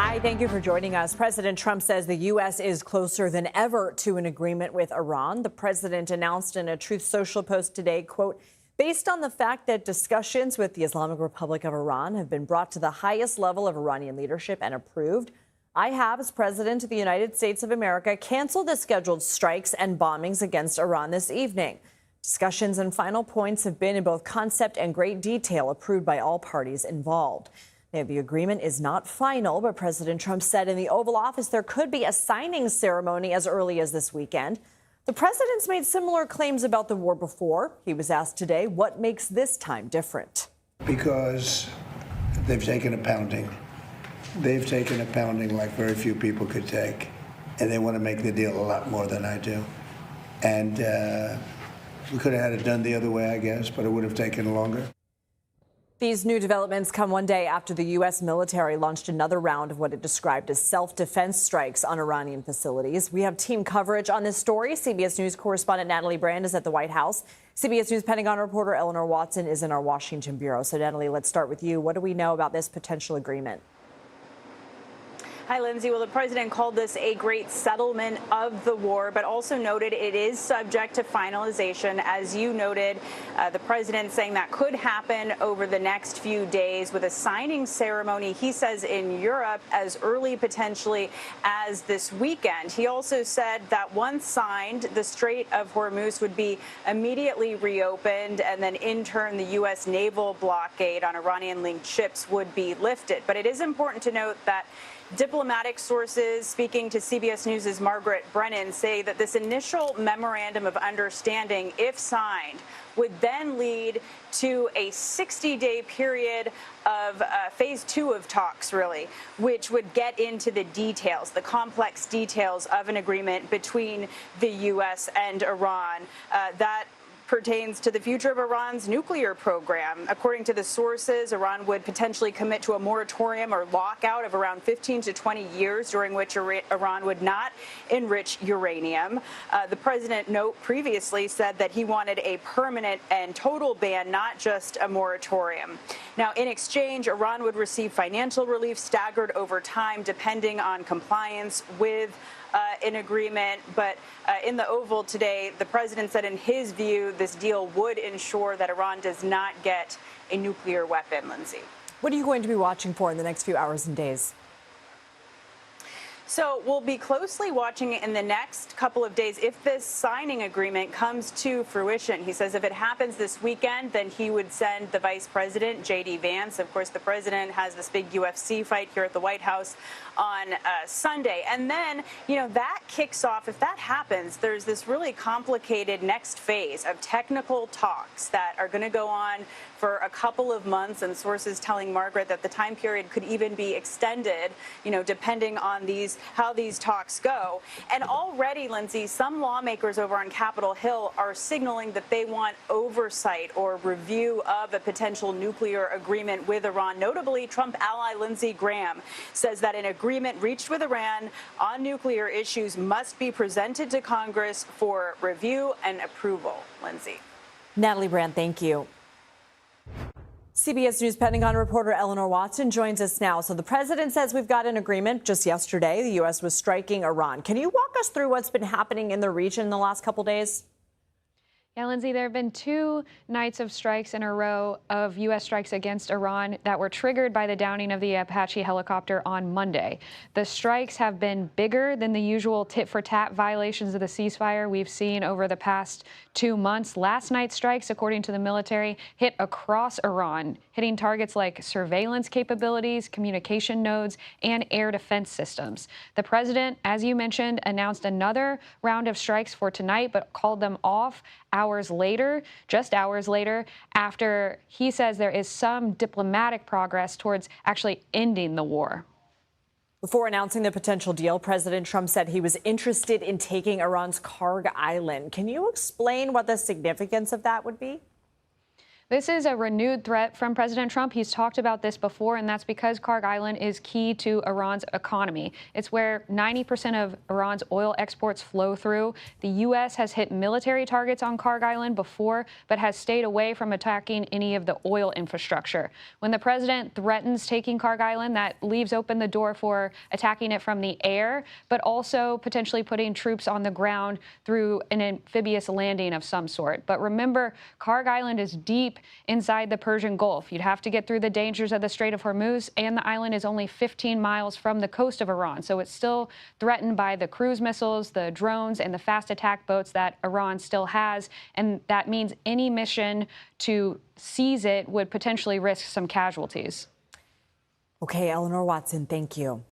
Hi, thank you for joining us. President Trump says the U.S. is closer than ever to an agreement with Iran. The president announced in a Truth Social post today, quote, based on the fact that discussions with the Islamic Republic of Iran have been brought to the highest level of Iranian leadership and approved, I have, as president of the United States of America, canceled the scheduled strikes and bombings against Iran this evening. Discussions and final points have been in both concept and great detail approved by all parties involved. The agreement is not final, but President Trump said in the Oval Office there could be a signing ceremony as early as this weekend. The president's made similar claims about the war before. He was asked today what makes this time different. Because they've taken a pounding. They've taken a pounding like very few people could take. And they want to make the deal a lot more than I do. And we could have had it done the other way, I guess, but it would have taken longer. These new developments come one day after the U.S. military launched another round of what it described as self-defense strikes on Iranian facilities. We have team coverage on this story. CBS News correspondent Natalie is at the White House. CBS News Pentagon reporter Eleanor Watson is in our Washington bureau. So, Natalie, let's start with you. What do we know about this potential agreement? Hi, Lindsay. Well, the president called this a great settlement of the war, but also noted it is subject to finalization. As you noted, the president saying that could happen over the next few days with a signing ceremony, he says, in Europe as early potentially as this weekend. He also said that once signed, the Strait of Hormuz would be immediately reopened, and then in turn, the U.S. naval blockade on Iranian-linked ships would be lifted. But it is important to note that diplomatic sources speaking to CBS News' Margaret Brennan say that this initial memorandum of understanding, if signed, would then lead to a 60-day period of phase 2 of talks, really, which would get into the details, the complex details of an agreement between the U.S. and Iran. That pertains to the future of Iran's nuclear program. According to the sources, Iran would potentially commit to a moratorium or lockout of around 15 to 20 years, during which Iran would not enrich uranium. The president previously said that he wanted a permanent and total ban, not just a moratorium. Now, in exchange, Iran would receive financial relief staggered over time, depending on compliance with an agreement. But in the Oval today, the president said in his view, this deal would ensure that Iran does not get a nuclear weapon, Lindsay. What are you going to be watching for in the next few hours and days? So we'll be closely watching it in the next couple of days if this signing agreement comes to fruition. He says if it happens this weekend, then he would send the vice president, J.D. Vance. Of course, the president has this big UFC fight here at the White House on Sunday. And then, that kicks off. If that happens, there's this really complicated next phase of technical talks that are going to go on for a couple of months, and sources telling Margaret that the time period could even be extended, depending on how these talks go. And already, Lindsay, some lawmakers over on Capitol Hill are signaling that they want oversight or review of a potential nuclear agreement with Iran. Notably, Trump ally Lindsey Graham says that an agreement reached with Iran on nuclear issues must be presented to Congress for review and approval. Lindsay. Natalie Brand, thank you. CBS News Pentagon reporter Eleanor Watson joins us now. So the president says we've got an agreement. Just yesterday, the U.S. was striking Iran. Can you walk us through what's been happening in the region in the last couple days? Yeah, Lindsay, there have been 2 nights of strikes in a row of U.S. strikes against Iran that were triggered by the downing of the Apache helicopter on Monday. The strikes have been bigger than the usual tit-for-tat violations of the ceasefire we've seen over the past 2 months. Last night's strikes, according to the military, hit across Iran, hitting targets like surveillance capabilities, communication nodes, and air defense systems. The president, as you mentioned, announced another round of strikes for tonight, but called them off just hours later, after he says there is some diplomatic progress towards actually ending the war. Before announcing the potential deal, President Trump said he was interested in taking Iran's Karg Island. Can you explain what the significance of that would be? This is a renewed threat from President Trump. He's talked about this before, and that's because Kharg Island is key to Iran's economy. It's where 90% of Iran's oil exports flow through. The U.S. has hit military targets on Kharg Island before, but has stayed away from attacking any of the oil infrastructure. When the president threatens taking Kharg Island, that leaves open the door for attacking it from the air, but also potentially putting troops on the ground through an amphibious landing of some sort. But remember, Kharg Island is deep inside the Persian Gulf. You'd have to get through the dangers of the Strait of Hormuz, and the island is only 15 miles from the coast of Iran. So it's still threatened by the cruise missiles, the drones, and the fast attack boats that Iran still has. And that means any mission to seize it would potentially risk some casualties. Okay, Eleanor Watson, thank you.